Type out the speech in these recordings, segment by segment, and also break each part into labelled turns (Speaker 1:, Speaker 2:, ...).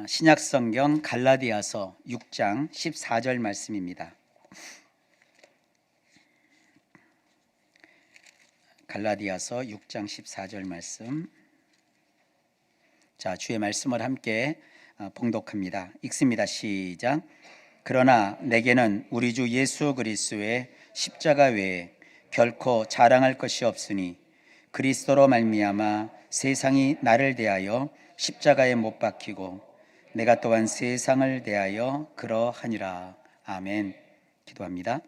Speaker 1: 신약성경 갈라디아서 6장 14절 말씀입니다. 갈라디아서 6장 14절 말씀. 자, 주의 말씀을 함께 봉독합니다. 읽습니다. 시작. 그러나 내게는 우리 주 예수 그리스도의 십자가 외에 결코 자랑할 것이 없으니 그리스도로 말미암아 세상이 나를 대하여 십자가에 못 박히고 내가 또한 세상을 대하여 그러하니라. 아멘. 기도합니다.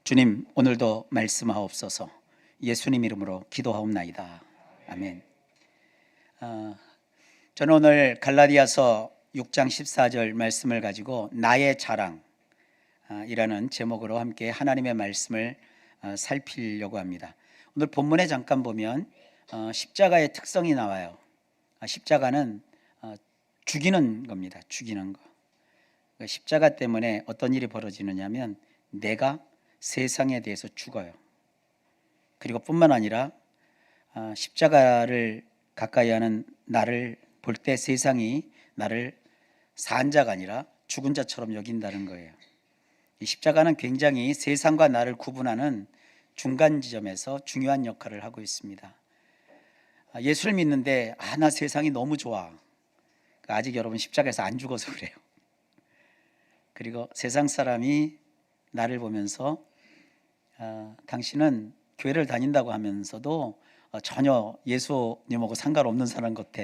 Speaker 1: 주님, 오늘도 말씀하옵소서. 예수님 이름으로 기도하옵나이다. 아멘. 저는 오늘 갈라디아서 6장 14절 말씀을 가지고 나의 자랑 이라는 제목으로 함께 하나님의 말씀을 살피려고 합니다. 오늘 본문에 잠깐 보면 십자가의 특성이 나와요. 십자가는 죽이는 겁니다. 죽이는 거. 십자가 때문에 어떤 일이 벌어지느냐면 내가 세상에 대해서 죽어요. 그리고 뿐만 아니라 십자가를 가까이 하는 나를 볼 때 세상이 나를 산 자가 아니라 죽은 자처럼 여긴다는 거예요. 이 십자가는 굉장히 세상과 나를 구분하는 중간 지점에서 중요한 역할을 하고 있습니다. 예수를 믿는데 나 세상이 너무 좋아. 아직 여러분 십자가에서 안 죽어서 그래요. 그리고 세상 사람이 나를 보면서 당신은 교회를 다닌다고 하면서도 전혀 예수님하고 상관없는 사람 같아.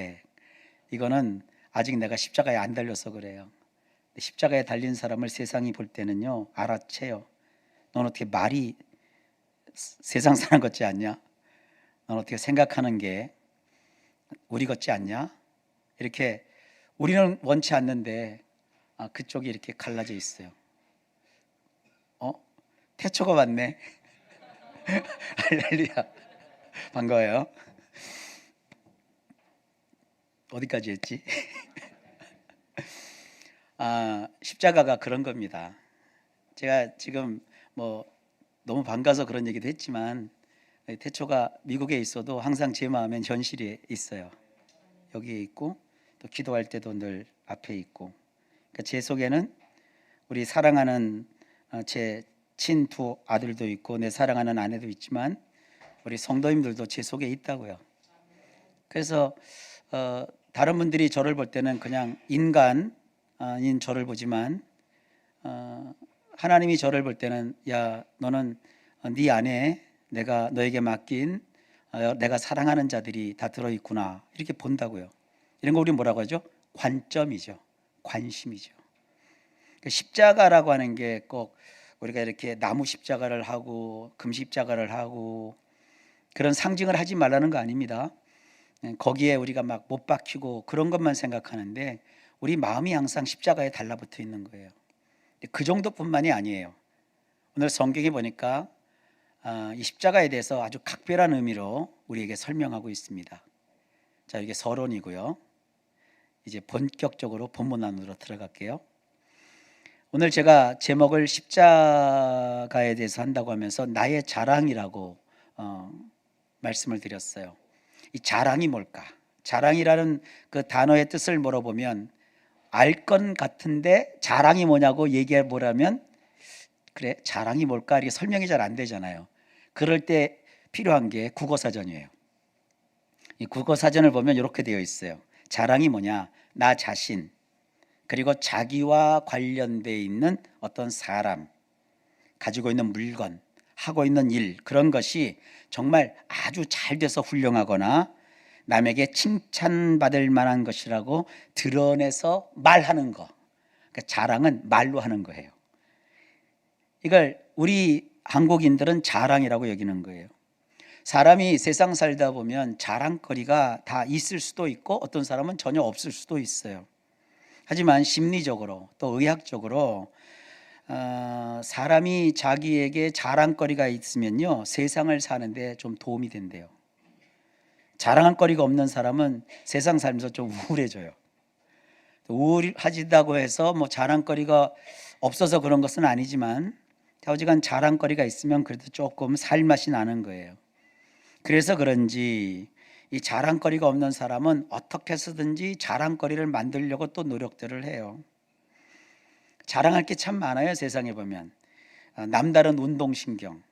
Speaker 1: 이거는 아직 내가 십자가에 안 달려서 그래요. 십자가에 달린 사람을 세상이 볼 때는요, 알아채요. 넌 어떻게 말이 세상 사람 같지 않냐? 넌 어떻게 생각하는 게 우리 같지 않냐? 이렇게 우리는 원치 않는데 그쪽이 이렇게 갈라져 있어요. 태초가 왔네. 할렐루야. 반가워요. 어디까지 했지? 십자가가 그런 겁니다. 제가 지금 너무 반가워서 그런 얘기도 했지만 태초가 미국에 있어도 항상 제 마음엔 현실이 있어요. 여기에 있고 또 기도할 때도 늘 앞에 있고, 그러니까 제 속에는 우리 사랑하는 제 친두 아들도 있고 내 사랑하는 아내도 있지만 우리 성도님들도 제 속에 있다고요. 그래서 다른 분들이 저를 볼 때는 그냥 인간인 저를 보지만 하나님이 저를 볼 때는 야, 너는 네 안에 내가 너에게 맡긴 내가 사랑하는 자들이 다 들어있구나, 이렇게 본다고요. 이런 거 우리 뭐라고 하죠? 관점이죠. 관심이죠. 십자가라고 하는 게 꼭 우리가 이렇게 나무 십자가를 하고 금 십자가를 하고 그런 상징을 하지 말라는 거 아닙니다. 거기에 우리가 막 못 박히고 그런 것만 생각하는데 우리 마음이 항상 십자가에 달라붙어 있는 거예요. 그 정도뿐만이 아니에요. 오늘 성경에 보니까 이 십자가에 대해서 아주 각별한 의미로 우리에게 설명하고 있습니다. 자, 이게 서론이고요. 이제 본격적으로 본문 안으로 들어갈게요. 오늘 제가 제목을 십자가에 대해서 한다고 하면서 나의 자랑이라고 말씀을 드렸어요. 이 자랑이 뭘까? 자랑이라는 그 단어의 뜻을 물어보면 알 건 같은데 자랑이 뭐냐고 얘기해 보라면 그래, 자랑이 뭘까? 이렇게 설명이 잘 안 되잖아요. 그럴 때 필요한 게 국어사전이에요. 이 국어사전을 보면 이렇게 되어 있어요. 자랑이 뭐냐? 나 자신, 그리고 자기와 관련되어 있는 어떤 사람, 가지고 있는 물건, 하고 있는 일, 그런 것이 정말 아주 잘 돼서 훌륭하거나 남에게 칭찬받을 만한 것이라고 드러내서 말하는 거. 그러니까 자랑은 말로 하는 거예요. 이걸 우리 한국인들은 자랑이라고 여기는 거예요. 사람이 세상 살다 보면 자랑거리가 다 있을 수도 있고 어떤 사람은 전혀 없을 수도 있어요. 하지만 심리적으로 또 의학적으로 사람이 자기에게 자랑거리가 있으면요, 세상을 사는데 좀 도움이 된대요. 자랑거리가 없는 사람은 세상 살면서 좀 우울해져요. 우울하지다고 해서 자랑거리가 없어서 그런 것은 아니지만 어지간 자랑거리가 있으면 그래도 조금 살맛이 나는 거예요. 그래서 그런지 이 자랑거리가 없는 사람은 어떻게 해서든지 자랑거리를 만들려고 또 노력들을 해요. 자랑할 게 참 많아요. 세상에 보면 남다른 운동신경,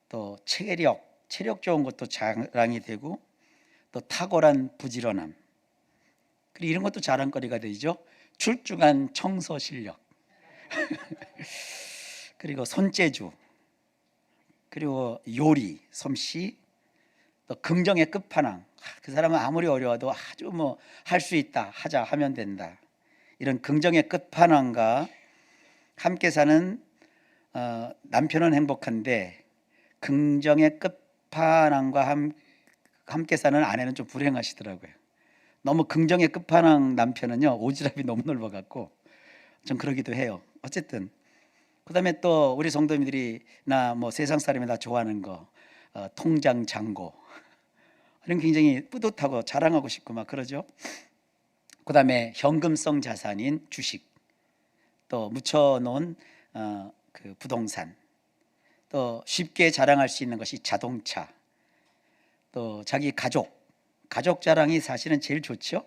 Speaker 1: 또 체력 좋은 것도 자랑이 되고, 또 탁월한 부지런함, 그리고 이런 것도 자랑거리가 되죠. 출중한 청소 실력 그리고 손재주, 그리고 요리 솜씨, 또 긍정의 끝판왕. 그 사람은 아무리 어려워도 아주 뭐 할 수 있다, 하자 하면 된다. 이런 긍정의 끝판왕과 함께 사는 남편은 행복한데 긍정의 끝판왕과 함께 사는 아내는 좀 불행하시더라고요. 너무 긍정의 끝판왕 남편은요, 오지랖이 너무 넓어갖고 좀 그러기도 해요. 어쨌든 그다음에 또 우리 성도님들이나 뭐 세상 사람이 다 좋아하는 거, 통장 잔고, 이런 굉장히 뿌듯하고 자랑하고 싶고 막 그러죠. 그다음에 현금성 자산인 주식, 또 묻혀놓은 그 부동산, 또 쉽게 자랑할 수 있는 것이 자동차, 또 자기 가족 자랑이 사실은 제일 좋죠.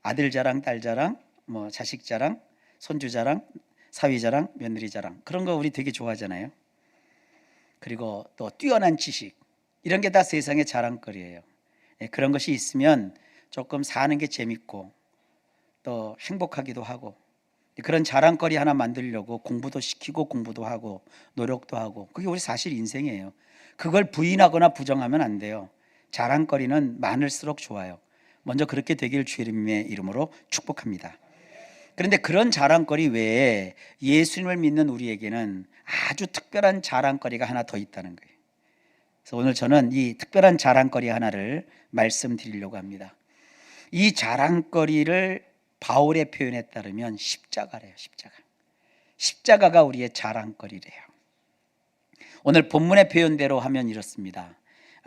Speaker 1: 아들 자랑, 딸 자랑, 뭐 자식 자랑, 손주 자랑, 사위 자랑, 며느리 자랑, 그런 거 우리 되게 좋아하잖아요. 그리고 또 뛰어난 지식, 이런 게 다 세상의 자랑거리예요. 그런 것이 있으면 조금 사는 게 재밌고 또 행복하기도 하고, 그런 자랑거리 하나 만들려고 공부도 시키고 공부도 하고 노력도 하고, 그게 우리 사실 인생이에요. 그걸 부인하거나 부정하면 안 돼요. 자랑거리는 많을수록 좋아요. 먼저 그렇게 되길 주님의 이름으로 축복합니다. 그런데 그런 자랑거리 외에 예수님을 믿는 우리에게는 아주 특별한 자랑거리가 하나 더 있다는 거예요. 그래서 오늘 저는 이 특별한 자랑거리 하나를 말씀드리려고 합니다. 이 자랑거리를 바울의 표현에 따르면 십자가래요. 십자가가 우리의 자랑거리래요. 오늘 본문의 표현대로 하면 이렇습니다.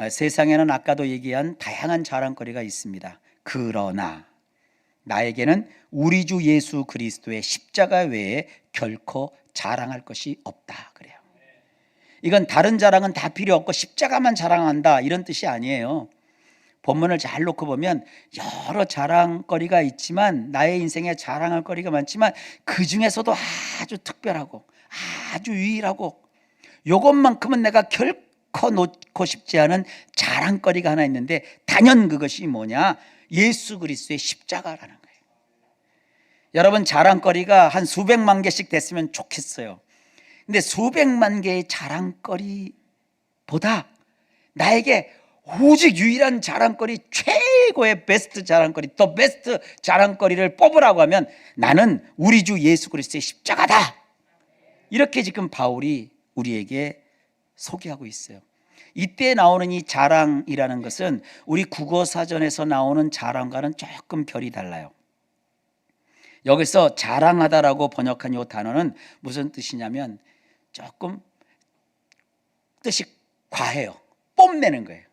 Speaker 1: 세상에는 아까도 얘기한 다양한 자랑거리가 있습니다. 그러나 나에게는 우리 주 예수 그리스도의 십자가 외에 결코 자랑할 것이 없다 그래요. 이건 다른 자랑은 다 필요 없고 십자가만 자랑한다, 이런 뜻이 아니에요. 본문을 잘 놓고 보면 여러 자랑거리가 있지만, 나의 인생에 자랑할 거리가 많지만 그 중에서도 아주 특별하고 아주 유일하고 이것만큼은 내가 결코 놓고 싶지 않은 자랑거리가 하나 있는데, 단연 그것이 뭐냐? 예수 그리스도의 십자가라는 거예요. 여러분, 자랑거리가 한 수백만 개씩 됐으면 좋겠어요. 근데 수백만 개의 자랑거리보다 나에게 오직 유일한 자랑거리, 최고의 베스트 자랑거리, 더 베스트 자랑거리를 뽑으라고 하면 나는 우리 주 예수 그리스도의 십자가다, 이렇게 지금 바울이 우리에게 소개하고 있어요. 이때 나오는 이 자랑이라는 것은 우리 국어사전에서 나오는 자랑과는 조금 결이 달라요. 여기서 자랑하다라고 번역한 이 단어는 무슨 뜻이냐면 조금 뜻이 과해요. 뽐내는 거예요.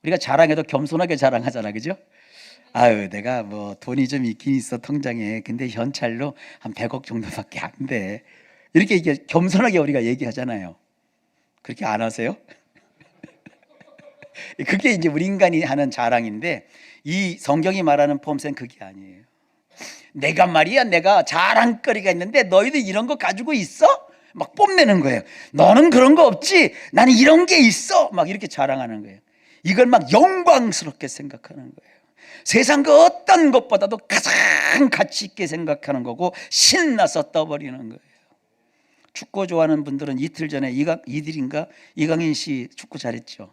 Speaker 1: 우리가 자랑해도 겸손하게 자랑하잖아, 그죠? 아유, 내가 뭐 돈이 좀 있긴 있어 통장에, 근데 현찰로 한 100억 정도밖에 안 돼, 이렇게 겸손하게 우리가 얘기하잖아요. 그렇게 안 하세요? 그게 이제 우리 인간이 하는 자랑인데, 이 성경이 말하는 폼새는 그게 아니에요. 내가 말이야, 내가 자랑거리가 있는데 너희들 이런 거 가지고 있어? 막 뽐내는 거예요. 너는 그런 거 없지? 나는 이런 게 있어. 막 이렇게 자랑하는 거예요. 이걸 막 영광스럽게 생각하는 거예요. 세상 그 어떤 것보다도 가장 가치 있게 생각하는 거고, 신나서 떠버리는 거예요. 축구 좋아하는 분들은 이틀 전에 이강인 씨 축구 잘했죠.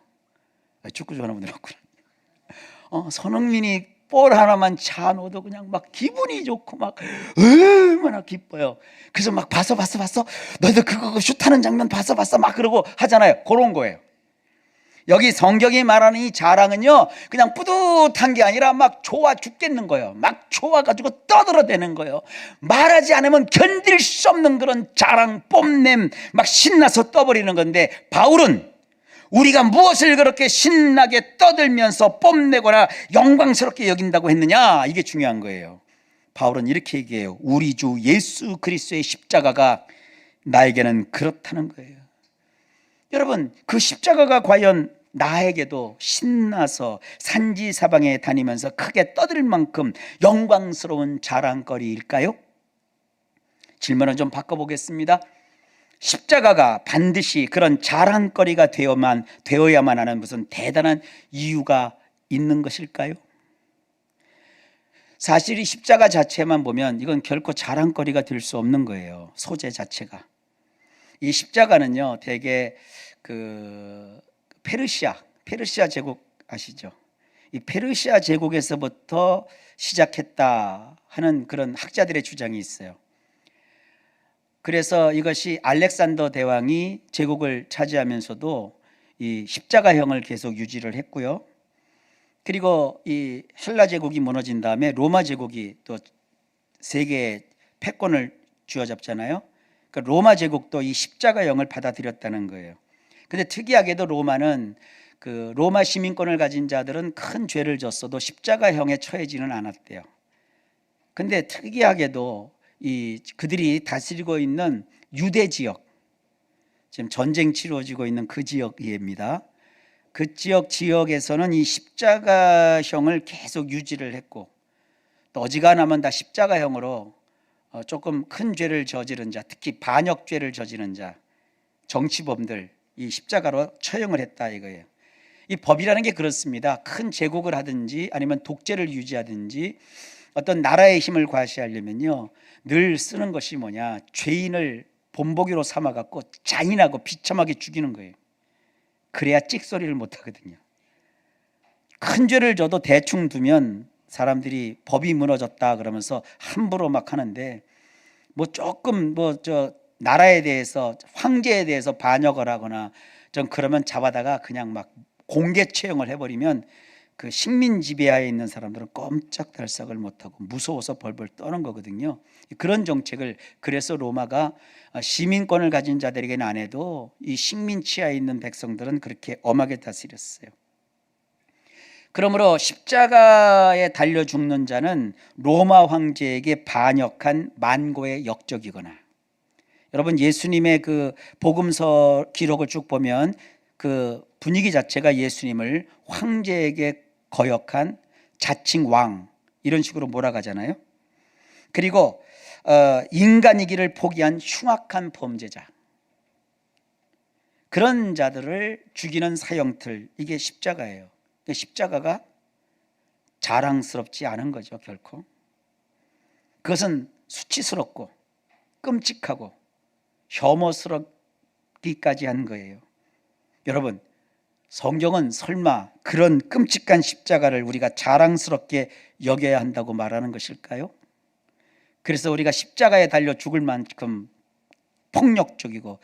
Speaker 1: 축구 좋아하는 분들 없구나. 손흥민이 볼 하나만 차 넣어도 그냥 막 기분이 좋고 막 얼마나 기뻐요. 그래서 막 봤어? 너희들 그거 슛하는 장면 봤어? 막 그러고 하잖아요. 그런 거예요. 여기 성경이 말하는 이 자랑은요, 그냥 뿌듯한 게 아니라 막 좋아 죽겠는 거예요. 막 좋아가지고 떠들어대는 거예요. 말하지 않으면 견딜 수 없는 그런 자랑, 뽐냄, 막 신나서 떠버리는 건데, 바울은 우리가 무엇을 그렇게 신나게 떠들면서 뽐내거나 영광스럽게 여긴다고 했느냐, 이게 중요한 거예요. 바울은 이렇게 얘기해요. 우리 주 예수 그리스도의 십자가가 나에게는 그렇다는 거예요. 여러분, 그 십자가가 과연 나에게도 신나서 산지사방에 다니면서 크게 떠들 만큼 영광스러운 자랑거리일까요? 질문을 좀 바꿔보겠습니다. 십자가가 반드시 그런 자랑거리가 되어야만 하는 무슨 대단한 이유가 있는 것일까요? 사실 이 십자가 자체만 보면 이건 결코 자랑거리가 될 수 없는 거예요. 소재 자체가. 이 십자가는요, 대개 그 페르시아 제국 아시죠? 이 페르시아 제국에서부터 시작했다 하는 그런 학자들의 주장이 있어요. 그래서 이것이 알렉산더 대왕이 제국을 차지하면서도 이 십자가형을 계속 유지를 했고요. 그리고 이 헬라 제국이 무너진 다음에 로마 제국이 또 세계의 패권을 쥐어잡잖아요. 그러니까 로마 제국도 이 십자가형을 받아들였다는 거예요. 근데 특이하게도 로마는 그 로마 시민권을 가진 자들은 큰 죄를 졌어도 십자가형에 처해지는 않았대요. 근데 특이하게도 그들이 다스리고 있는 유대 지역, 지금 전쟁 치러지고 있는 그 지역입니다. 그 지역에서는 이 십자가형을 계속 유지를 했고, 또 어지간하면 다 십자가형으로 조금 큰 죄를 저지른 자, 특히 반역죄를 저지른 자, 정치범들 이 십자가로 처형을 했다 이거예요. 이 법이라는 게 그렇습니다. 큰 제국을 하든지 아니면 독재를 유지하든지 어떤 나라의 힘을 과시하려면요, 늘 쓰는 것이 뭐냐, 죄인을 본보기로 삼아갖고 잔인하고 비참하게 죽이는 거예요. 그래야 찍소리를 못 하거든요. 큰 죄를 져도 대충 두면 사람들이 법이 무너졌다 그러면서 함부로 막 하는데, 뭐 조금 나라에 대해서, 황제에 대해서 반역을 하거나 좀 그러면 잡아다가 그냥 막 공개 처형을 해버리면 그 식민 지배하에 있는 사람들은 꼼짝달싹을 못하고 무서워서 벌벌 떠는 거거든요. 그런 정책을, 그래서 로마가 시민권을 가진 자들에게는 안 해도 이 식민 치하에 있는 백성들은 그렇게 엄하게 다스렸어요. 그러므로 십자가에 달려 죽는 자는 로마 황제에게 반역한 만고의 역적이거나, 여러분 예수님의 그 복음서 기록을 쭉 보면 그 분위기 자체가 예수님을 황제에게 거역한 자칭 왕 이런 식으로 몰아가잖아요. 그리고 인간이기를 포기한 흉악한 범죄자, 그런 자들을 죽이는 사형틀, 이게 십자가예요. 십자가가 자랑스럽지 않은 거죠, 결코. 그것은 수치스럽고 끔찍하고 혐오스럽기까지 한 거예요. 여러분, 성경은 설마 그런 끔찍한 십자가를 우리가 자랑스럽게 여겨야 한다고 말하는 것일까요? 그래서 우리가 십자가에 달려 죽을 만큼 폭력적이고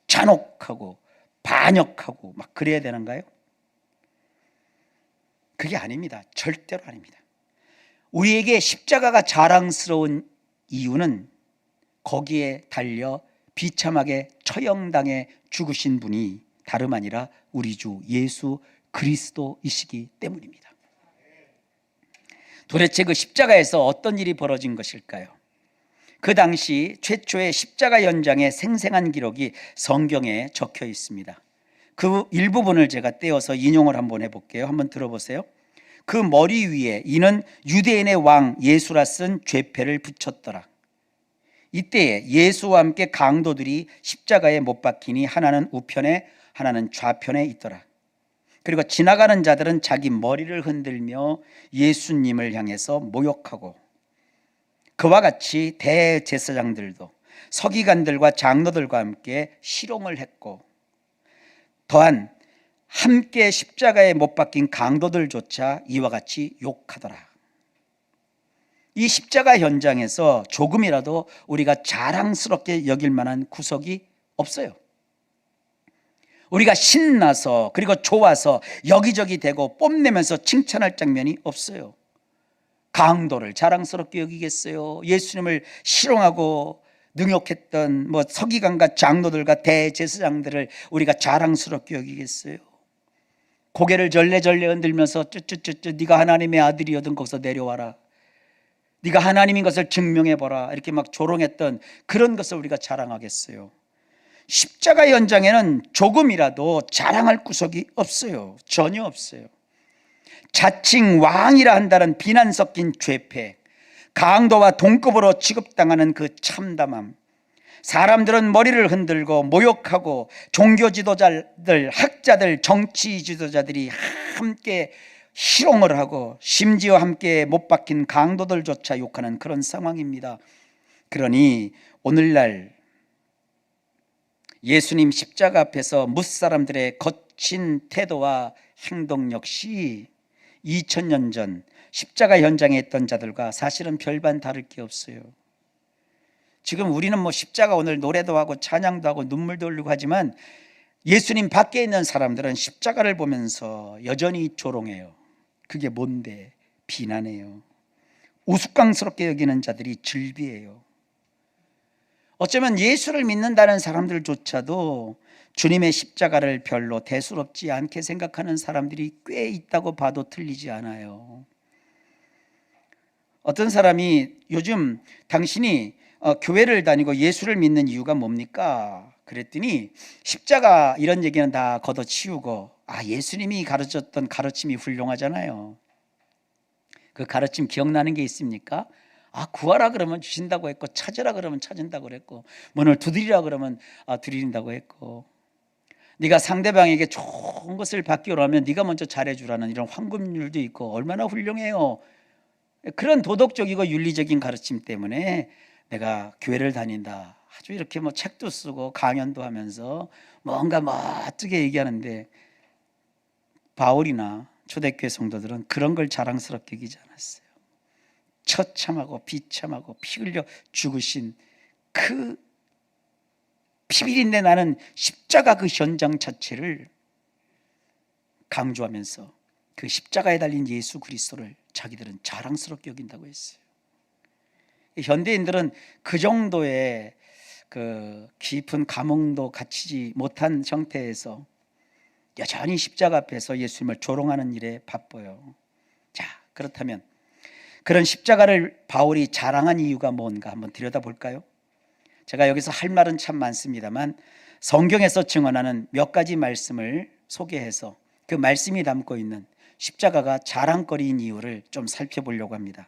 Speaker 1: 잔혹하고 반역하고 막 그래야 되는가요? 그게 아닙니다. 절대로 아닙니다. 우리에게 십자가가 자랑스러운 이유는 거기에 달려 비참하게 처형당해 죽으신 분이 다름 아니라 우리 주 예수 그리스도이시기 때문입니다. 도대체 그 십자가에서 어떤 일이 벌어진 것일까요? 그 당시 최초의 십자가 현장의 생생한 기록이 성경에 적혀 있습니다. 그 일부분을 제가 떼어서 인용을 한번 해볼게요. 한번 들어보세요. 그 머리 위에 이는 유대인의 왕 예수라 쓴 죄패를 붙였더라. 이때에 예수와 함께 강도들이 십자가에 못 박히니 하나는 우편에 하나는 좌편에 있더라. 그리고 지나가는 자들은 자기 머리를 흔들며 예수님을 향해서 모욕하고, 그와 같이 대제사장들도 서기관들과 장로들과 함께 희롱을 했고, 또한 함께 십자가에 못 박힌 강도들조차 이와 같이 욕하더라. 이 십자가 현장에서 조금이라도 우리가 자랑스럽게 여길 만한 구석이 없어요. 우리가 신나서 그리고 좋아서 여기저기 대고 뽐내면서 칭찬할 장면이 없어요. 강도를 자랑스럽게 여기겠어요? 예수님을 희롱하고 능욕했던 서기관과 장로들과 대제사장들을 우리가 자랑스럽게 여기겠어요? 고개를 절레절레 흔들면서 쭈쭈쭈쭈 네가 하나님의 아들이거든 거기서 내려와라, 네가 하나님인 것을 증명해보라, 이렇게 막 조롱했던 그런 것을 우리가 자랑하겠어요? 십자가 현장에는 조금이라도 자랑할 구석이 없어요. 전혀 없어요. 자칭 왕이라 한다는 비난 섞인 죄패, 강도와 동급으로 취급당하는 그 참담함, 사람들은 머리를 흔들고 모욕하고 종교 지도자들, 학자들, 정치 지도자들이 함께 희롱을 하고 심지어 함께 못 박힌 강도들조차 욕하는 그런 상황입니다. 그러니 오늘날 예수님 십자가 앞에서 뭇사람들의 거친 태도와 행동 역시 2000년 전 십자가 현장에 있던 자들과 사실은 별반 다를 게 없어요. 지금 우리는 뭐 십자가 오늘 노래도 하고 찬양도 하고 눈물도 흘리고 하지만 예수님 밖에 있는 사람들은 십자가를 보면서 여전히 조롱해요. 그게 뭔데? 비난해요. 우스꽝스럽게 여기는 자들이 즐비해요. 어쩌면 예수를 믿는다는 사람들조차도 주님의 십자가를 별로 대수롭지 않게 생각하는 사람들이 꽤 있다고 봐도 틀리지 않아요. 어떤 사람이 요즘 당신이 교회를 다니고 예수를 믿는 이유가 뭡니까? 그랬더니 십자가 이런 얘기는 다 걷어치우고 예수님이 가르쳤던 가르침이 훌륭하잖아요. 그 가르침 기억나는 게 있습니까? 구하라 그러면 주신다고 했고, 찾으라 그러면 찾은다고 그랬고, 문을 두드리라 그러면 두드린다고 했고, 네가 상대방에게 좋은 것을 받기 원하면 네가 먼저 잘해주라는 이런 황금률도 있고, 얼마나 훌륭해요. 그런 도덕적이고 윤리적인 가르침 때문에 내가 교회를 다닌다, 아주 이렇게 뭐 책도 쓰고 강연도 하면서 뭔가 멋지게 얘기하는데, 바울이나 초대교회 성도들은 그런 걸 자랑스럽게 여기지 않았어요. 처참하고 비참하고 피 흘려 죽으신 그 피비린내 나는 십자가 그 현장 자체를 강조하면서 그 십자가에 달린 예수 그리스도를 자기들은 자랑스럽게 여긴다고 했어요. 현대인들은 그 정도의 그 깊은 감흥도 갖추지 못한 형태에서 여전히 십자가 앞에서 예수님을 조롱하는 일에 바빠요. 자, 그렇다면 그런 십자가를 바울이 자랑한 이유가 뭔가 한번 들여다볼까요? 제가 여기서 할 말은 참 많습니다만 성경에서 증언하는 몇 가지 말씀을 소개해서 그 말씀이 담고 있는 십자가가 자랑거리인 이유를 좀 살펴보려고 합니다.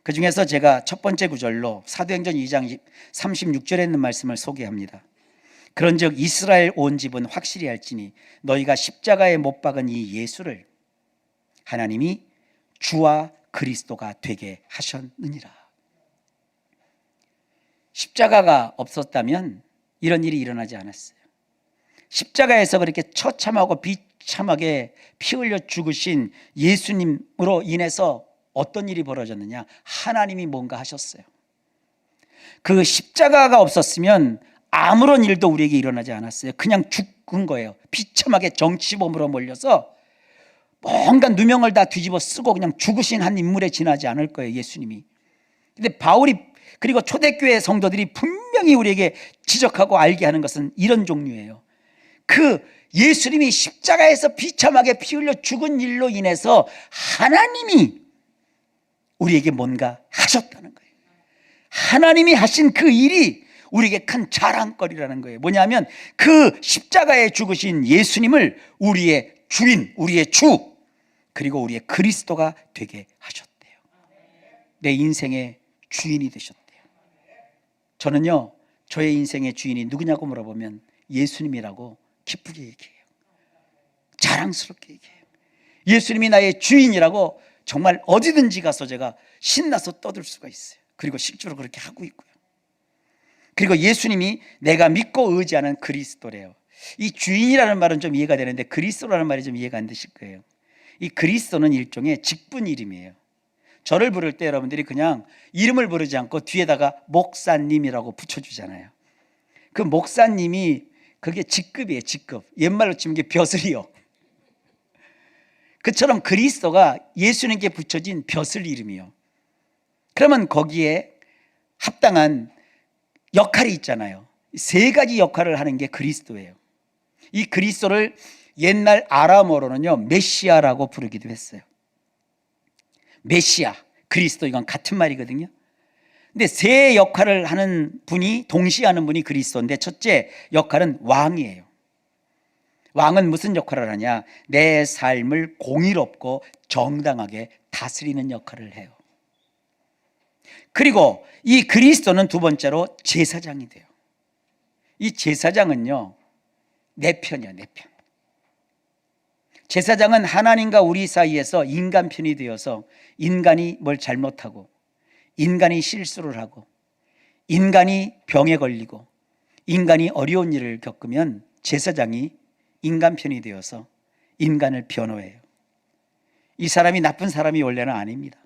Speaker 1: 그 중에서 제가 첫 번째 구절로 사도행전 2장 36절에 있는 말씀을 소개합니다. 그런즉 이스라엘 온 집은 확실히 알지니 너희가 십자가에 못 박은 이 예수를 하나님이 주와 그리스도가 되게 하셨느니라. 십자가가 없었다면 이런 일이 일어나지 않았어요. 십자가에서 그렇게 처참하고 비참하게 피 흘려 죽으신 예수님으로 인해서 어떤 일이 벌어졌느냐? 하나님이 뭔가 하셨어요. 그 십자가가 없었으면 아무런 일도 우리에게 일어나지 않았어요. 그냥 죽은 거예요. 비참하게 정치범으로 몰려서 뭔가 누명을 다 뒤집어 쓰고 그냥 죽으신 한 인물에 지나지 않을 거예요, 예수님이. 근데 바울이 그리고 초대교회 성도들이 분명히 우리에게 지적하고 알게 하는 것은 이런 종류예요. 그 예수님이 십자가에서 비참하게 피 흘려 죽은 일로 인해서 하나님이 우리에게 뭔가 하셨다는 거예요. 하나님이 하신 그 일이 우리에게 큰 자랑거리라는 거예요. 뭐냐면 그 십자가에 죽으신 예수님을 우리의 주인, 우리의 주, 그리고 우리의 그리스도가 되게 하셨대요. 내 인생의 주인이 되셨대요. 저는요, 저의 인생의 주인이 누구냐고 물어보면 예수님이라고 기쁘게 얘기해요. 자랑스럽게 얘기해요. 예수님이 나의 주인이라고 정말 어디든지 가서 제가 신나서 떠들 수가 있어요. 그리고 실제로 그렇게 하고 있고요. 그리고 예수님이 내가 믿고 의지하는 그리스도래요. 이 주인이라는 말은 좀 이해가 되는데 그리스도라는 말이 좀 이해가 안 되실 거예요. 이 그리스도는 일종의 직분 이름이에요. 저를 부를 때 여러분들이 그냥 이름을 부르지 않고 뒤에다가 목사님이라고 붙여주잖아요. 그 목사님이 그게 직급이에요. 직급. 옛말로 치면 게 벼슬이요. 그처럼 그리스도가 예수님께 붙여진 벼슬 이름이요. 그러면 거기에 합당한 역할이 있잖아요. 세 가지 역할을 하는 게 그리스도예요. 이 그리스도를 옛날 아람어로는요 메시아라고 부르기도 했어요. 메시아, 그리스도, 이건 같은 말이거든요. 근데 세 역할을 하는 분이, 동시에 하는 분이 그리스도인데, 첫째 역할은 왕이에요. 왕은 무슨 역할을 하냐? 내 삶을 공의롭고 정당하게 다스리는 역할을 해요. 그리고 이 그리스도는 두 번째로 제사장이 돼요. 이 제사장은요, 내 편이야, 내 편. 제사장은 하나님과 우리 사이에서 인간 편이 되어서 인간이 뭘 잘못하고, 인간이 실수를 하고, 인간이 병에 걸리고, 인간이 어려운 일을 겪으면 제사장이 인간 편이 되어서 인간을 변호해요. 이 사람이 나쁜 사람이 원래는 아닙니다.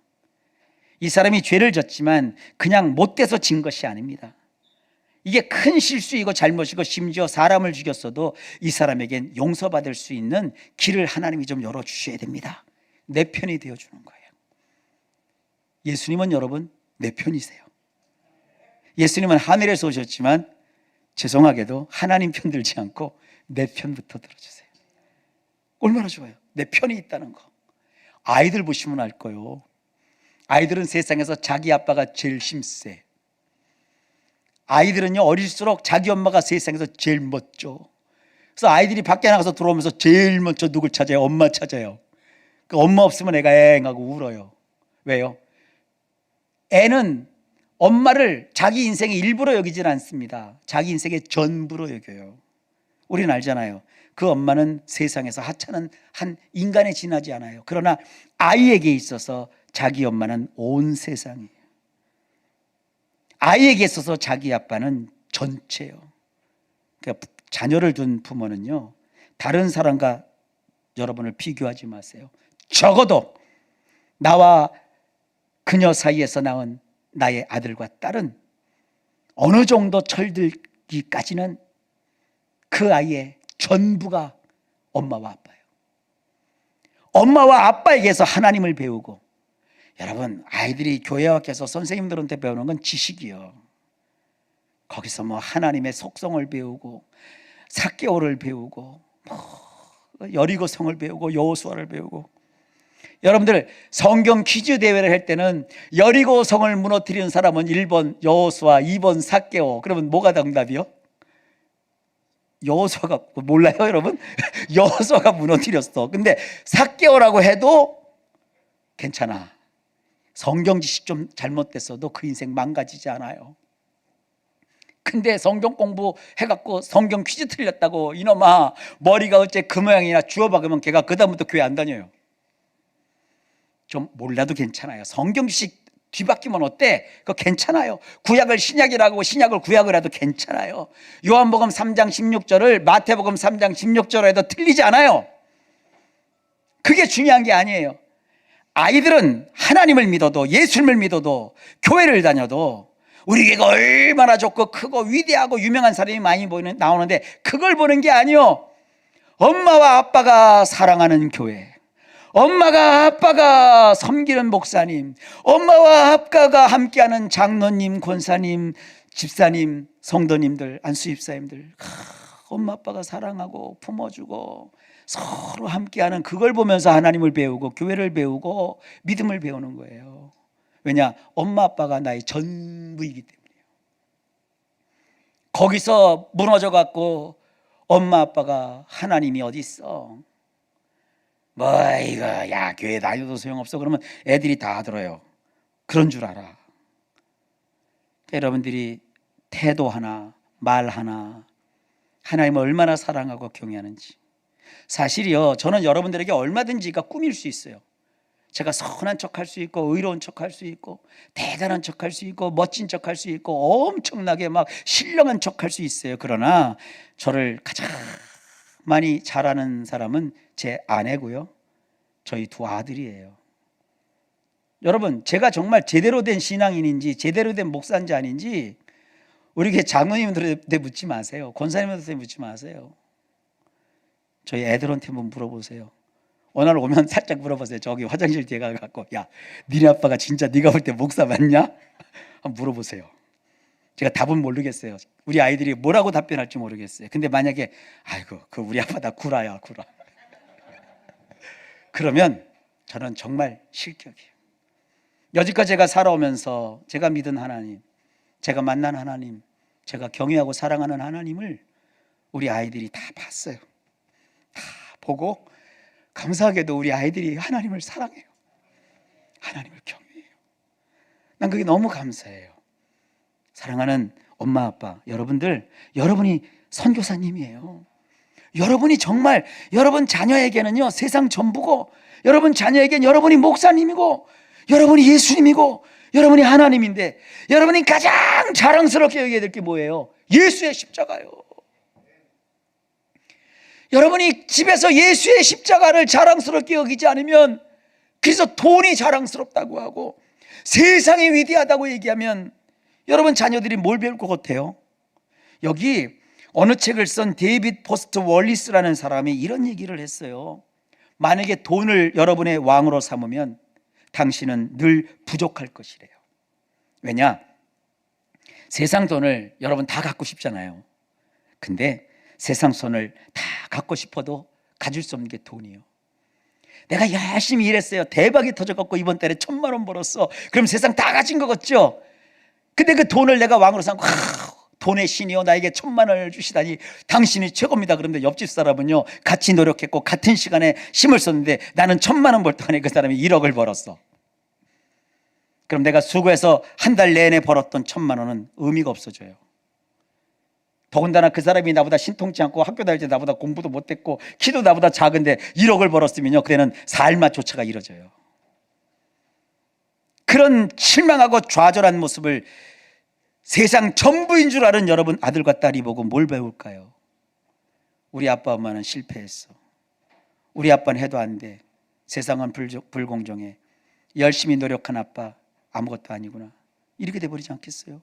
Speaker 1: 이 사람이 죄를 졌지만 그냥 못돼서 진 것이 아닙니다. 이게 큰 실수이고 잘못이고 심지어 사람을 죽였어도 이 사람에겐 용서받을 수 있는 길을 하나님이 좀 열어주셔야 됩니다. 내 편이 되어주는 거예요. 예수님은 여러분 내 편이세요. 예수님은 하늘에서 오셨지만 죄송하게도 하나님 편 들지 않고 내 편부터 들어주세요. 얼마나 좋아요. 내 편이 있다는 거. 아이들 보시면 알 거예요. 아이들은 세상에서 자기 아빠가 제일 힘세. 아이들은요, 어릴수록 자기 엄마가 세상에서 제일 멋져. 그래서 아이들이 밖에 나가서 들어오면서 제일 먼저 누굴 찾아요? 엄마 찾아요. 그 엄마 없으면 애가 앵하고 울어요. 왜요? 애는 엄마를 자기 인생의 일부로 여기질 않습니다. 자기 인생의 전부로 여겨요. 우리는 알잖아요. 그 엄마는 세상에서 하찮은 한 인간에 지나지 않아요. 그러나 아이에게 있어서 자기 엄마는 온 세상이에요. 아이에게 있어서 자기 아빠는 전체예요. 그러니까 자녀를 둔 부모는요, 다른 사람과 여러분을 비교하지 마세요. 적어도 나와 그녀 사이에서 낳은 나의 아들과 딸은 어느 정도 철들기까지는 그 아이의 전부가 엄마와 아빠예요. 엄마와 아빠에게서 하나님을 배우고, 여러분 아이들이 교회 와서 선생님들한테 배우는 건 지식이요. 거기서 뭐 하나님의 속성을 배우고 삭개오를 배우고 여리고성을 배우고 여호수아를 배우고, 여러분들 성경 퀴즈 대회를 할 때는 여리고성을 무너뜨리는 사람은 1번 여호수아, 2번 삭개오. 그러면 뭐가 정답이요? 여호수아가, 몰라요 여러분? 여호수아가 무너뜨렸어. 근데 삭개오라고 해도 괜찮아. 성경 지식 좀 잘못됐어도 그 인생 망가지지 않아요. 근데 성경 공부해갖고 성경 퀴즈 틀렸다고 이놈아 머리가 어째 그 모양이나 주워박으면 걔가 그 다음부터 교회 안 다녀요. 좀 몰라도 괜찮아요. 성경 지식 뒤바뀌면 어때? 그거 괜찮아요. 구약을 신약이라고 신약을 구약을 해도 괜찮아요. 요한복음 3장 16절을 마태복음 3장 16절로 해도 틀리지 않아요. 그게 중요한 게 아니에요. 아이들은 하나님을 믿어도 예수님을 믿어도 교회를 다녀도 우리 교회가 얼마나 좋고 크고 위대하고 유명한 사람이 많이 나오는데 그걸 보는 게 아니요, 엄마와 아빠가 사랑하는 교회, 엄마가 아빠가 섬기는 목사님, 엄마와 아빠가 함께하는 장로님, 권사님, 집사님, 성도님들, 안수집사님들, 엄마 아빠가 사랑하고 품어주고 서로 함께하는 그걸 보면서 하나님을 배우고 교회를 배우고 믿음을 배우는 거예요. 왜냐? 엄마 아빠가 나의 전부이기 때문이에요. 거기서 무너져 갖고 엄마 아빠가 하나님이 어디 있어? 뭐 이거 야 교회 다녀도 소용없어 그러면 애들이 다 들어요. 그런 줄 알아. 여러분들이 태도 하나 말 하나 하나님을 얼마나 사랑하고 경외하는지. 사실이요, 저는 여러분들에게 얼마든지가 꾸밀 수 있어요. 제가 선한 척할 수 있고 의로운 척할 수 있고 대단한 척할 수 있고 멋진 척할 수 있고 엄청나게 막 신령한 척할 수 있어요. 그러나 저를 가장 많이 잘하는 사람은 제 아내고요, 저희 두 아들이에요. 여러분, 제가 정말 제대로 된 신앙인인지 제대로 된 목사인지 아닌지 우리 교회 장로님들한테 묻지 마세요. 권사님들한테 묻지 마세요. 저희 애들한테 한번 물어보세요. 오늘 오면 살짝 물어보세요. 저기 화장실 뒤에 가갖고 야, 니네 아빠가 진짜 네가 볼 때 목사 맞냐? 한번 물어보세요. 제가 답은 모르겠어요. 우리 아이들이 뭐라고 답변할지 모르겠어요. 근데 만약에 아이고 그 우리 아빠 다 구라야 구라 그러면 저는 정말 실격이에요. 여지까지 제가 살아오면서 제가 믿은 하나님, 제가 만난 하나님, 제가 경외하고 사랑하는 하나님을 우리 아이들이 다 봤어요. 다 보고 감사하게도 우리 아이들이 하나님을 사랑해요. 하나님을 경외해요. 난 그게 너무 감사해요. 사랑하는 엄마 아빠 여러분들, 여러분이 선교사님이에요. 여러분이 정말 여러분 자녀에게는요 세상 전부고, 여러분 자녀에게는 여러분이 목사님이고, 여러분이 예수님이고, 여러분이 하나님인데, 여러분이 가장 자랑스럽게 여겨야 될 게 뭐예요? 예수의 십자가요. 여러분이 집에서 예수의 십자가를 자랑스럽게 여기지 않으면, 그래서 돈이 자랑스럽다고 하고 세상이 위대하다고 얘기하면 여러분 자녀들이 뭘 배울 것 같아요? 여기 어느 책을 쓴 데이빗 포스트 월리스라는 사람이 이런 얘기를 했어요. 만약에 돈을 여러분의 왕으로 삼으면 당신은 늘 부족할 것이래요. 왜냐? 세상 돈을 여러분 다 갖고 싶잖아요. 근데 세상 돈을 다 갖고 싶어도 가질 수 없는 게 돈이에요. 내가 열심히 일했어요. 대박이 터져갖고 이번 달에 1,000만 원 벌었어. 그럼 세상 다 가진 것 같죠? 근데 그 돈을 내가 왕으로 삼고 돈의 신이요 나에게 1,000만 원을 주시다니 당신이 최고입니다. 그런데 옆집 사람은요 같이 노력했고 같은 시간에 힘을 썼는데 나는 1,000만 원 벌 동안에 그 사람이 1억을 벌었어. 그럼 내가 수고해서 한 달 내내 벌었던 1,000만 원은 의미가 없어져요. 더군다나 그 사람이 나보다 신통치 않고 학교 다닐 때 나보다 공부도 못했고 키도 나보다 작은데 1억을 벌었으면요 그때는 살맛조차가 이뤄져요. 그런 실망하고 좌절한 모습을 세상 전부인 줄 아는 여러분 아들과 딸이 보고 뭘 배울까요? 우리 아빠 엄마는 실패했어. 우리 아빠는 해도 안 돼. 세상은 불공정해. 열심히 노력한 아빠 아무것도 아니구나. 이렇게 돼버리지 않겠어요?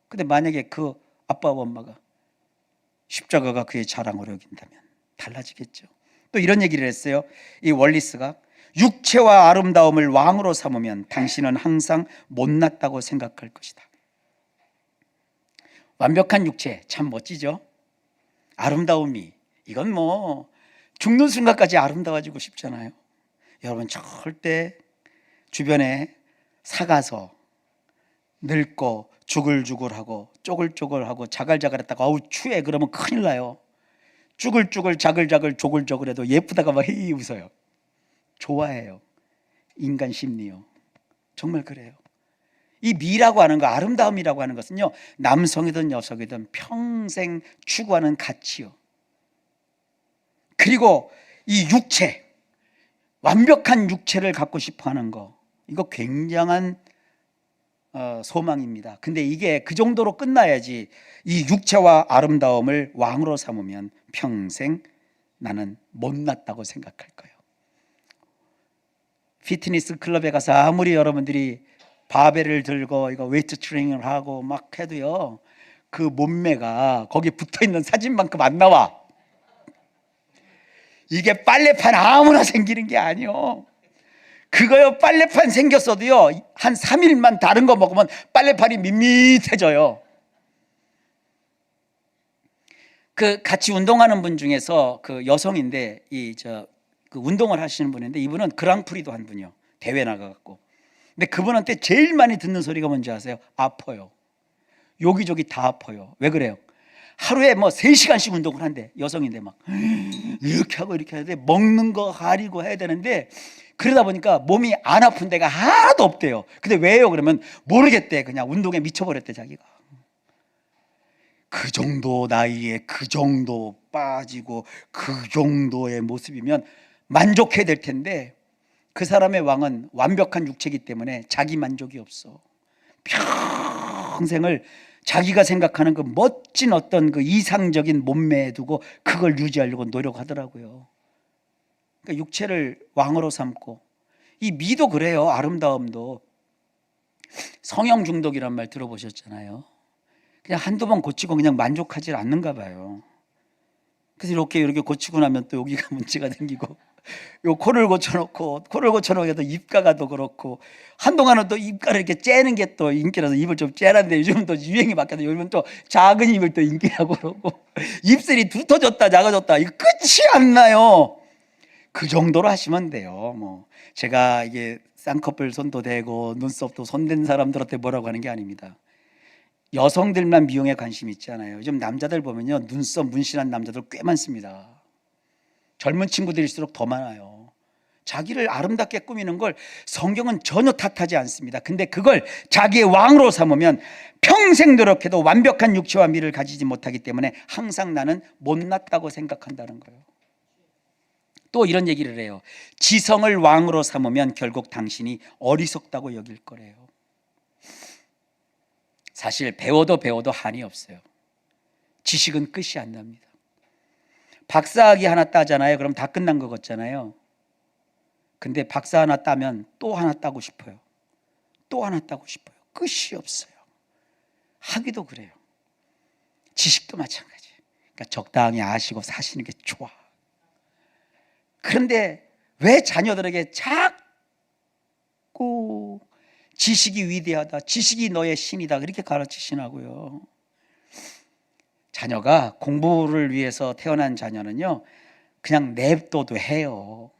Speaker 1: 근데 만약에 그 아빠와 엄마가 십자가가 그의 자랑으로 여긴다면 달라지겠죠. 또 이런 얘기를 했어요. 이 월리스가 육체와 아름다움을 왕으로 삼으면 당신은 항상 못났다고 생각할 것이다. 완벽한 육체 참 멋지죠. 아름다움이 이건 뭐 죽는 순간까지 아름다워지고 싶잖아요. 여러분 절대 주변에 사가서 늙고 주글주글하고 쪼글쪼글하고 자갈자갈했다가 어우 추해 그러면 큰일 나요. 쭈글쭈글 자글자글 조글조글해도 예쁘다가 막 헤이 웃어요. 좋아해요. 인간 심리요. 정말 그래요. 이 미라고 하는 거, 아름다움이라고 하는 것은요 남성이든 여성이든 평생 추구하는 가치요. 그리고 이 육체, 완벽한 육체를 갖고 싶어하는 거, 이거 굉장한 소망입니다. 근데 이게 그 정도로 끝나야지. 이 육체와 아름다움을 왕으로 삼으면 평생 나는 못났다고 생각할 거예요. 피트니스 클럽에 가서 아무리 여러분들이 바벨을 들고 이거 웨이트 트레이닝을 하고 막 해도요 그 몸매가 거기 붙어있는 사진만큼 안 나와. 이게 빨래판 아무나 생기는 게 아니요. 그거요 빨래판 생겼어도요 한 3일만 다른 거 먹으면 빨래판이 밋밋해져요. 그 같이 운동하는 분 중에서 그 여성인데 그 운동을 하시는 분인데 이분은 그랑프리도 한 분이요. 대회 나가갖고. 근데 그분한테 제일 많이 듣는 소리가 뭔지 아세요? 아파요. 여기저기 다 아파요. 왜 그래요? 하루에 뭐 3시간씩 운동을 한대. 여성인데 막 이렇게 하고 이렇게 해야 돼. 먹는 거 가리고 해야 되는데 그러다 보니까 몸이 안 아픈 데가 하나도 없대요. 근데 왜요? 그러면 모르겠대. 그냥 운동에 미쳐버렸대 자기가. 그 정도 나이에 그 정도 빠지고 그 정도의 모습이면 만족해야 될 텐데 그 사람의 왕은 완벽한 육체이기 때문에 자기 만족이 없어. 평생을 자기가 생각하는 그 멋진 어떤 그 이상적인 몸매에 두고 그걸 유지하려고 노력하더라고요. 그러니까 육체를 왕으로 삼고, 이 미도 그래요. 아름다움도. 성형 중독이란 말 들어보셨잖아요. 그냥 한두 번 고치고 그냥 만족하지 않는가 봐요. 그래서 이렇게 고치고 나면 또 여기가 문제가 생기고, 요 코를 고쳐놓고 입가가 더 그렇고, 한동안은 또 입가를 이렇게 째는 게 또 인기라서 입을 좀 째는데 요즘은 또 유행이 바뀌어서 요즘은 또 작은 입을 또 인기라고 그러고, 입술이 두터졌다 작아졌다 이거 끝이 안 나요. 그 정도로 하시면 돼요. 뭐 제가 이게 쌍꺼풀 손도 대고 눈썹도 손댄 사람들한테 뭐라고 하는 게 아닙니다. 여성들만 미용에 관심이 있잖아요. 요즘 남자들 보면요, 눈썹 문신한 남자들 꽤 많습니다. 젊은 친구들일수록 더 많아요. 자기를 아름답게 꾸미는 걸 성경은 전혀 탓하지 않습니다. 근데 그걸 자기의 왕으로 삼으면 평생 노력해도 완벽한 육체와 미를 가지지 못하기 때문에 항상 나는 못났다고 생각한다는 거예요. 또 이런 얘기를 해요. 지성을 왕으로 삼으면 결국 당신이 어리석다고 여길 거래요. 사실 배워도 한이 없어요. 지식은 끝이 안 납니다. 박사학위 하나 따잖아요. 그럼 다 끝난 것 같잖아요. 근데 박사 하나 따면 또 하나 따고 싶어요. 또 하나 따고 싶어요. 끝이 없어요. 학위도 그래요. 지식도 마찬가지. 그러니까 적당히 아시고 사시는 게 좋아. 그런데 왜 자녀들에게 자꾸 지식이 위대하다, 지식이 너의 신이다 그렇게 가르치시나고요. 자녀가 공부를 위해서 태어난 자녀는요, 그냥 냅둬도 해요.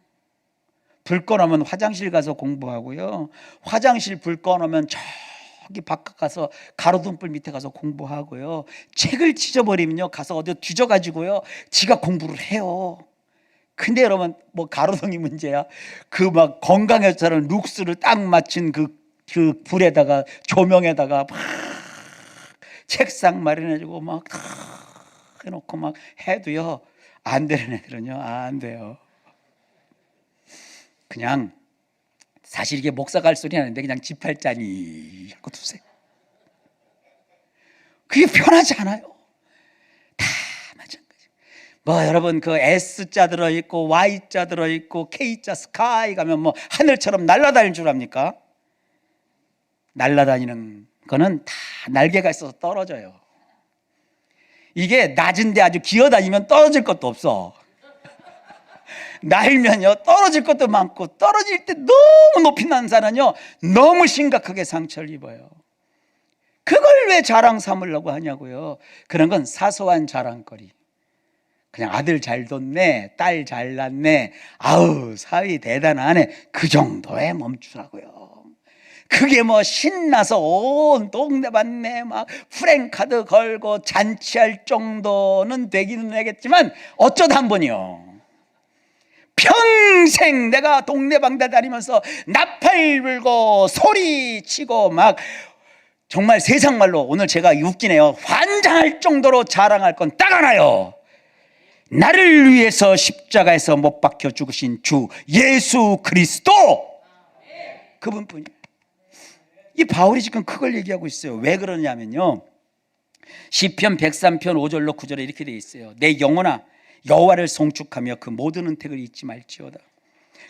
Speaker 1: 불 꺼놓으면 화장실 가서 공부하고요, 화장실 불 꺼놓으면 저기 바깥 가서 가로등불 밑에 가서 공부하고요, 책을 찢어버리면요 가서 어디 뒤져가지고요 지가 공부를 해요. 근데 여러분, 뭐 가로등이 문제야? 그 막 건강해서는 룩스를 딱 맞춘 그 불에다가 조명에다가 막 책상 마련해주고 막 해놓고 막 해도요 안 되는 애들은요 안 돼요. 그냥 사실 이게 목사가 할 소리 하는데 그냥 지팔자니 하고 두세요. 그게 편하지 않아요. 다 마찬가지. 뭐 여러분 그 S자 들어있고 Y자 들어있고 K자 스카이 가면 뭐 하늘처럼 날아다닐 줄 압니까? 날아다니는 거는 다 날개가 있어서 떨어져요. 이게 낮은데 아주 기어다니면 떨어질 것도 없어. 날면요 떨어질 것도 많고, 떨어질 때 너무 높이 난 산은요 너무 심각하게 상처를 입어요. 그걸 왜 자랑 삼으려고 하냐고요. 그런 건 사소한 자랑거리. 그냥 아들 잘 뒀네, 딸 잘 낳네, 아우 사위 대단하네, 그 정도에 멈추라고요. 그게 뭐 신나서 온 동네반네 막 프랭카드 걸고 잔치할 정도는 되기는 하겠지만 어쩌다 한 번이요, 평생 내가 동네방네 다니면서 나팔 불고 소리치고 막 정말 세상 말로 오늘 제가 웃기네요, 환장할 정도로 자랑할 건 딱 하나요. 나를 위해서 십자가에서 못 박혀 죽으신 주 예수 그리스도, 그분뿐이에요. 이 바울이 지금 그걸 얘기하고 있어요. 왜 그러냐면요, 시편 103편 5절로 9절에 이렇게 되어 있어요. 내 영혼아 여호와를 송축하며 그 모든 은택을 잊지 말지어다.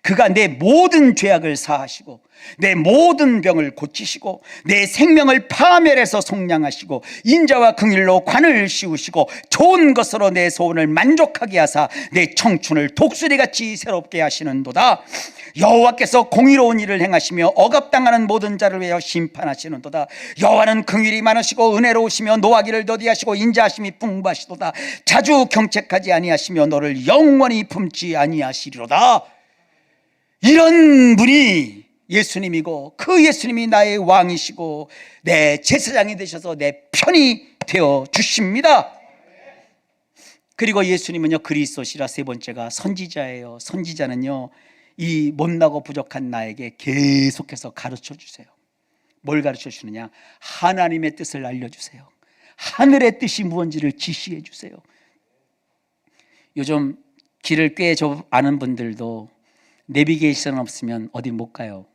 Speaker 1: 그가 내 모든 죄악을 사하시고 내 모든 병을 고치시고 내 생명을 파멸해서 속량하시고 인자와 긍휼로 관을 씌우시고 좋은 것으로 내 소원을 만족하게 하사 내 청춘을 독수리같이 새롭게 하시는도다. 여호와께서 공의로운 일을 행하시며 억압당하는 모든 자를 위하여 심판하시는도다. 여호와는 긍휼이 많으시고 은혜로우시며 노하기를 더디하시고 인자하심이 풍부하시도다. 자주 경책하지 아니하시며 너를 영원히 품지 아니하시리로다. 이런 분이 예수님이고 그 예수님이 나의 왕이시고 내 제사장이 되셔서 내 편이 되어 주십니다. 그리고 예수님은요 그리스도시라, 세 번째가 선지자예요. 선지자는요 이 못나고 부족한 나에게 계속해서 가르쳐 주세요. 뭘 가르쳐 주느냐? 하나님의 뜻을 알려주세요. 하늘의 뜻이 무엇인지를 지시해 주세요. 요즘 길을 꽤 아는 분들도 내비게이션 없으면 어디 못 가요.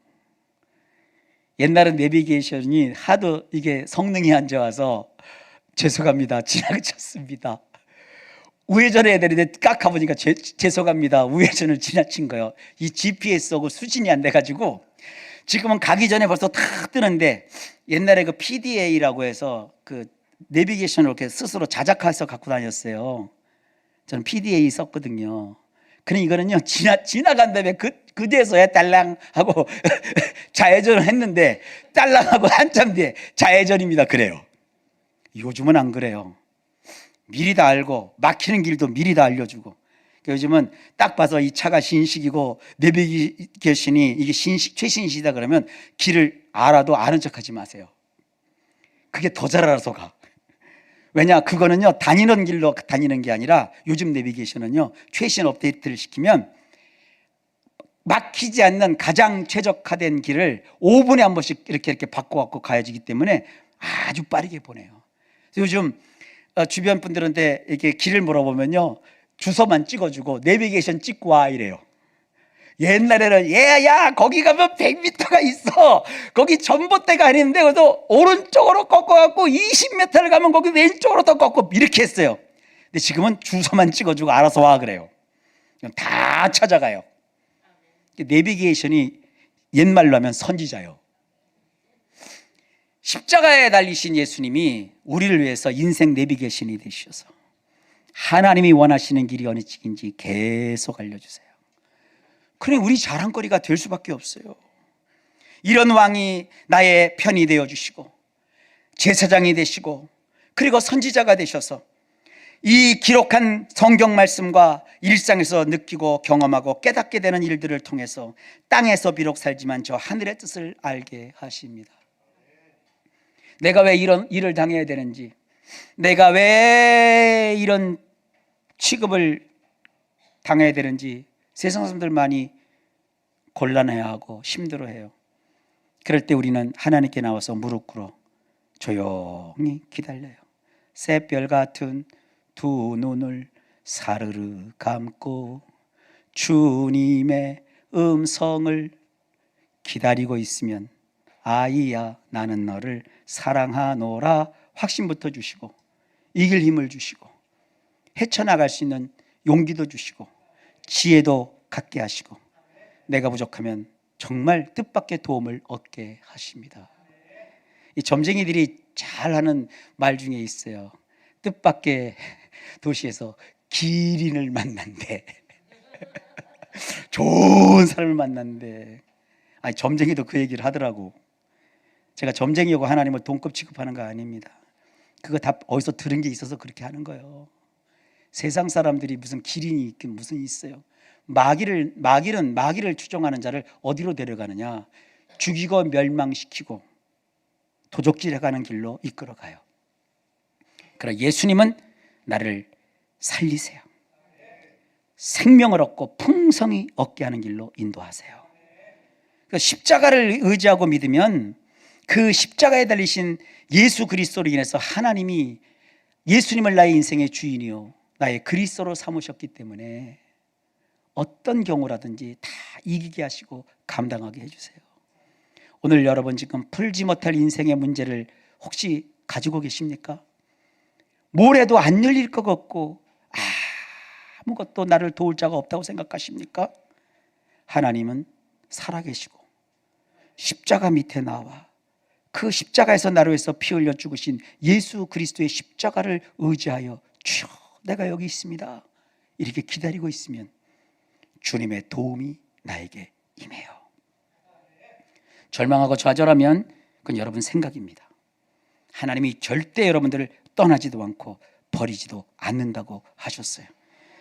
Speaker 1: 옛날은 내비게이션이 하도 이게 성능이 안 좋아서 죄송합니다 지나쳤습니다. 우회전해야 되는데 깍 가보니까 죄송합니다 우회전을 지나친 거예요. 이 GPS하고 수진이 안 돼가지고 지금은 가기 전에 벌써 탁 뜨는데, 옛날에 그 PDA라고 해서 그 내비게이션을 이렇게 스스로 자작해서 갖고 다녔어요. 저는 PDA 썼거든요. 그럼 이거는요 지나간 다음에 그제서야 딸랑 하고 좌회전을 했는데 딸랑하고 한참 뒤에 좌회전입니다 그래요. 요즘은 안 그래요. 미리 다 알고 막히는 길도 미리 다 알려주고. 요즘은 딱 봐서 이 차가 신식이고 내비게이션이 이게 최신식이다 그러면 길을 알아도 아는 척하지 마세요. 그게 더 잘 알아서 가. 왜냐, 그거는요 다니는 길로 다니는 게 아니라 요즘 내비게이션은요 최신 업데이트를 시키면 막히지 않는 가장 최적화된 길을 5분에 한 번씩 이렇게 바꿔갖고 가야지기 때문에 아주 빠르게 보내요. 요즘 주변 분들한테 이렇게 길을 물어보면요 주소만 찍어주고 내비게이션 찍고 와 이래요. 옛날에는 야 거기 가면 100m가 있어, 거기 전봇대가 아닌데 그래서 오른쪽으로 꺾어갖고 20m를 가면 거기 왼쪽으로 더 꺾고 이렇게 했어요. 근데 지금은 주소만 찍어주고 알아서 와 그래요. 다 찾아가요. 내비게이션이 옛말로 하면 선지자요. 십자가에 달리신 예수님이 우리를 위해서 인생 내비게이션이 되셔서 하나님이 원하시는 길이 어느 쪽인지 계속 알려주세요. 그러니 우리 자랑거리가 될 수밖에 없어요. 이런 왕이 나의 편이 되어주시고 제사장이 되시고 그리고 선지자가 되셔서 이 기록한 성경 말씀과 일상에서 느끼고 경험하고 깨닫게 되는 일들을 통해서 땅에서 비록 살지만 저 하늘의 뜻을 알게 하십니다. 내가 왜 이런 일을 당해야 되는지, 내가 왜 이런 취급을 당해야 되는지 세상 사람들 많이 곤란해하고 힘들어해요. 그럴 때 우리는 하나님께 나와서 무릎 꿇어 조용히 기다려요. 새별 같은 두 눈을 사르르 감고 주님의 음성을 기다리고 있으면 아이야 나는 너를 사랑하노라 확신부터 주시고 이길 힘을 주시고 헤쳐나갈 수 있는 용기도 주시고 지혜도 갖게 하시고 내가 부족하면 정말 뜻밖의 도움을 얻게 하십니다. 이 점쟁이들이 잘하는 말 중에 있어요. 뜻밖의 도시에서 기린을 만난대. 좋은 사람을 만난대. 아니, 점쟁이도 그 얘기를 하더라고. 제가 점쟁이하고 하나님을 동급 취급하는 거 아닙니다. 그거 다 어디서 들은 게 있어서 그렇게 하는 거예요. 세상 사람들이 무슨 기린이 있긴 무슨 있어요. 마귀를 추종하는 자를 어디로 데려가느냐? 죽이고 멸망시키고 도적질해가는 길로 이끌어가요. 그러나 예수님은 나를 살리세요. 생명을 얻고 풍성히 얻게 하는 길로 인도하세요. 그러니까 십자가를 의지하고 믿으면 그 십자가에 달리신 예수 그리스도로 인해서 하나님이 예수님을 나의 인생의 주인이요 나의 그리스도로 삼으셨기 때문에 어떤 경우라든지 다 이기게 하시고 감당하게 해주세요. 오늘 여러분 지금 풀지 못할 인생의 문제를 혹시 가지고 계십니까? 뭘 해도 안 열릴 것 같고 아무것도 나를 도울 자가 없다고 생각하십니까? 하나님은 살아계시고 십자가 밑에 나와 그 십자가에서 나를 위해서 피 흘려 죽으신 예수 그리스도의 십자가를 의지하여 주여 내가 여기 있습니다 이렇게 기다리고 있으면 주님의 도움이 나에게 임해요. 절망하고 좌절하면 그건 여러분 생각입니다. 하나님이 절대 여러분들을 떠나지도 않고 버리지도 않는다고 하셨어요.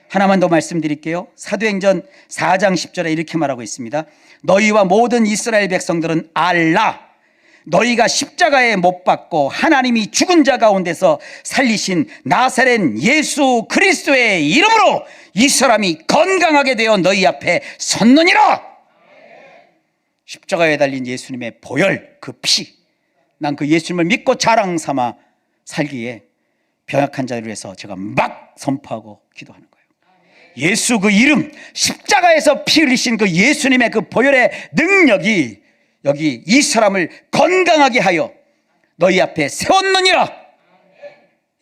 Speaker 1: 하나만 더 말씀드릴게요. 사도행전 4장 10절에 이렇게 말하고 있습니다. 너희와 모든 이스라엘 백성들은 알라 너희가 십자가에 못 박고 하나님이 죽은 자 가운데서 살리신 나사렛 예수 그리스도의 이름으로 이 사람이 건강하게 되어 너희 앞에 섰느니라. 십자가에 달린 예수님의 보혈 그 피, 난 그 예수님을 믿고 자랑 삼아 살기에 병약한 자를 위해서 제가 막 선포하고 기도하는 거예요. 예수 그 이름, 십자가에서 피 흘리신 그 예수님의 그 보혈의 능력이 여기 이 사람을 건강하게 하여 너희 앞에 세웠느니라.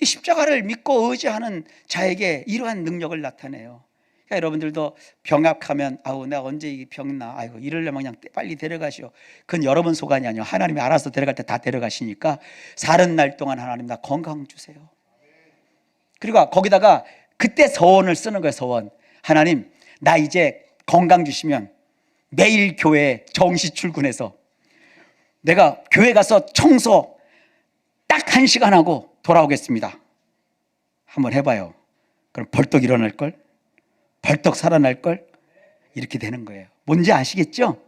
Speaker 1: 이 십자가를 믿고 의지하는 자에게 이러한 능력을 나타내요. 그러니까 여러분들도 병약하면 아우 내가 언제 이 병나 아이고 이러려면 그냥 빨리 데려가시오. 그건 여러분 소관이 아니요 하나님이 알아서 데려갈 때 다 데려가시니까 사는 날 동안 하나님 나 건강 주세요. 그리고 거기다가 그때 서원을 쓰는 거예요. 서원. 하나님 나 이제 건강 주시면 매일 교회에 정시 출근해서 내가 교회 가서 청소 딱 1시간 하고 돌아오겠습니다. 한번 해봐요. 그럼 벌떡 일어날걸? 벌떡 살아날걸? 이렇게 되는 거예요. 뭔지 아시겠죠?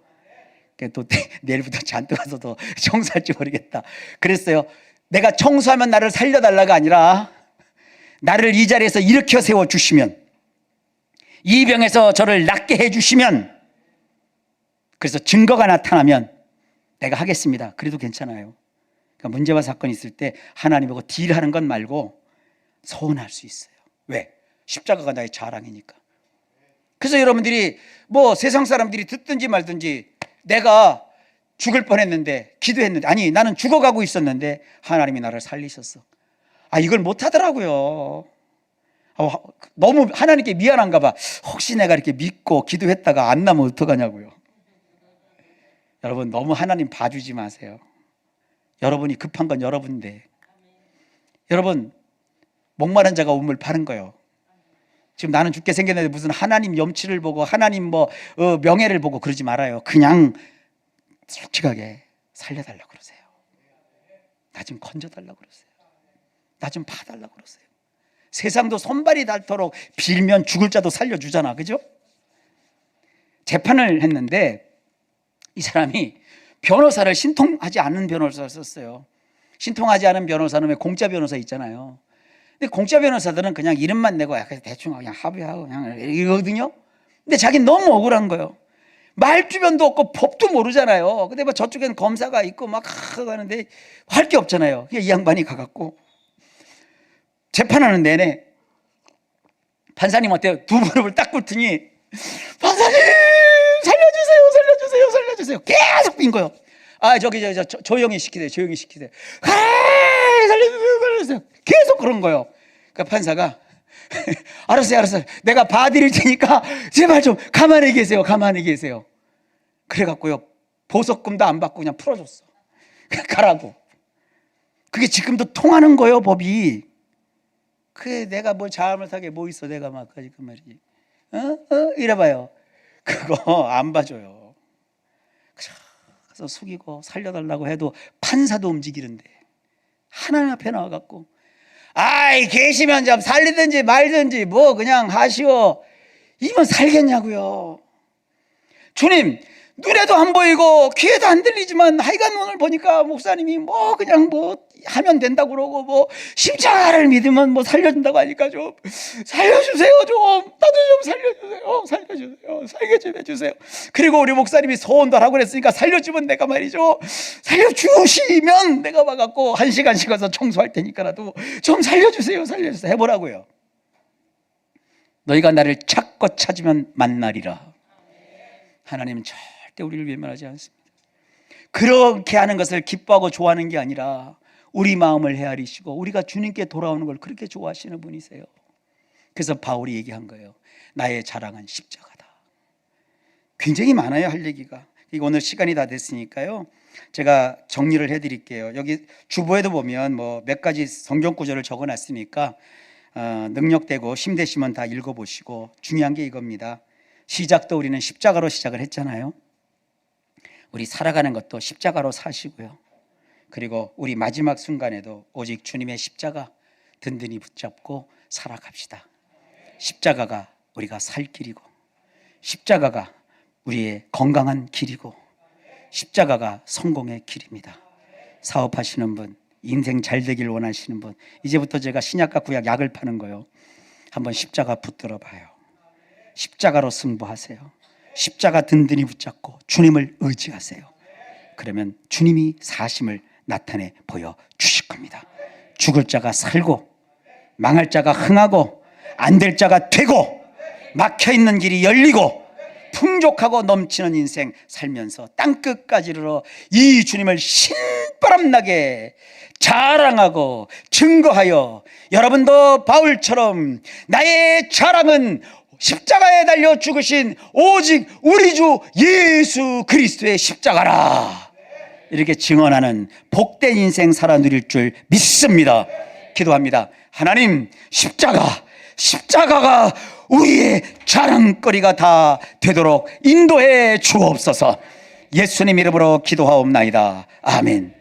Speaker 1: 또 내일부터 잔뜩 가서 더 청소할지 모르겠다. 그랬어요. 내가 청소하면 나를 살려달라가 아니라 나를 이 자리에서 일으켜 세워주시면, 이 병에서 저를 낫게 해주시면, 그래서 증거가 나타나면 내가 하겠습니다. 그래도 괜찮아요. 그러니까 문제와 사건이 있을 때 하나님하고 딜하는 것 말고 서운할 수 있어요. 왜? 십자가가 나의 자랑이니까. 그래서 여러분들이 뭐 세상 사람들이 듣든지 말든지 내가 죽을 뻔했는데 기도했는데, 아니 나는 죽어가고 있었는데 하나님이 나를 살리셨어. 이걸 못하더라고요. 너무 하나님께 미안한가 봐. 혹시 내가 이렇게 믿고 기도했다가 안 나면 어떡하냐고요. 여러분 너무 하나님 봐주지 마세요. 여러분이 급한 건 여러분인데, 여러분 목마른 자가 우물 파는 거예요. 지금 나는 죽게 생겼는데 무슨 하나님 염치를 보고 하나님 명예를 보고 그러지 말아요. 그냥 솔직하게 살려달라고 그러세요. 나 좀 건져달라고 그러세요. 나 좀 봐달라고 그러세요. 세상도 손발이 닳도록 빌면 죽을 자도 살려주잖아. 그죠? 재판을 했는데 이 사람이 변호사를 신통하지 않은 변호사를 썼어요. 신통하지 않은 변호사는 왜 공짜 변호사 있잖아요. 근데 공짜 변호사들은 그냥 이름만 내고 약간 대충 그냥 합의하고 그냥 이러거든요. 근데 자기는 너무 억울한 거예요. 말주변도 없고 법도 모르잖아요. 근데 뭐 저쪽엔 검사가 있고 막 하는데 할 게 없잖아요. 이 양반이 가갖고 재판하는 내내 판사님한테 두 무릎을 딱 꿇더니, 판사님 살려주세요, 살려주세요, 살려주세요. 계속 빈 거예요. 조용히 시키세요, 조용히 시키세요. 살려주세요, 살려주세요. 계속 그런 거예요. 그러니까 판사가 알았어요, 알았어요. 내가 봐드릴 테니까 제발 좀 가만히 계세요, 가만히 계세요. 그래갖고요, 보석금도 안 받고 그냥 풀어줬어. 가라고. 그게 지금도 통하는 거예요, 법이. 그래, 내가 뭘 잘못하게 뭐 있어, 내가 막 그 말이지. 이래봐요. 그거 안 봐줘요. 그래서 숙이고 살려달라고 해도 판사도 움직이는데 하나님 앞에 나와갖고, 계시면 좀 살리든지 말든지 뭐 그냥 하시오. 이면 살겠냐고요. 주님, 눈에도 안 보이고 귀에도 안 들리지만 하여간 오늘 보니까 목사님이 뭐 그냥 뭐 하면 된다고 그러고 뭐 십자가를 믿으면 뭐 살려준다고 하니까 좀 살려주세요. 좀 나도 좀 살려주세요. 살려주세요. 살게 좀 해주세요. 그리고 우리 목사님이 소원도 하라고 그랬으니까 살려주면 내가 말이죠, 살려주시면 내가 와갖고 1시간씩 가서 청소할 테니까라도 좀 살려주세요. 살려주세요 해보라고요. 너희가 나를 찾고 찾으면 만나리라. 하나님은 절대 우리를 외면하지 않습니다. 그렇게 하는 것을 기뻐하고 좋아하는 게 아니라 우리 마음을 헤아리시고 우리가 주님께 돌아오는 걸 그렇게 좋아하시는 분이세요. 그래서 바울이 얘기한 거예요. 나의 자랑은 십자가다. 굉장히 많아요, 할 얘기가. 오늘 시간이 다 됐으니까요, 제가 정리를 해드릴게요. 여기 주보에도 보면 뭐 몇 가지 성경 구절을 적어놨으니까 능력되고 힘되시면 다 읽어보시고, 중요한 게 이겁니다. 시작도 우리는 십자가로 시작을 했잖아요. 우리 살아가는 것도 십자가로 사시고요. 그리고 우리 마지막 순간에도 오직 주님의 십자가 든든히 붙잡고 살아갑시다. 십자가가 우리가 살 길이고, 십자가가 우리의 건강한 길이고, 십자가가 성공의 길입니다. 사업하시는 분, 인생 잘 되길 원하시는 분, 이제부터 제가 신약과 구약 약을 파는 거요. 한번 십자가 붙들어 봐요. 십자가로 승부하세요. 십자가 든든히 붙잡고 주님을 의지하세요. 그러면 주님이 사심을 나타내 보여주실 겁니다. 죽을 자가 살고, 망할 자가 흥하고, 안 될 자가 되고, 막혀있는 길이 열리고, 풍족하고 넘치는 인생 살면서 땅끝까지 이르러 이 주님을 신바람나게 자랑하고 증거하여, 여러분도 바울처럼 나의 자랑은 십자가에 달려 죽으신 오직 우리 주 예수 그리스도의 십자가라, 이렇게 증언하는 복된 인생 살아 누릴 줄 믿습니다. 기도합니다. 하나님, 십자가가 우리의 자랑거리가 다 되도록 인도해 주옵소서. 예수님 이름으로 기도하옵나이다. 아멘.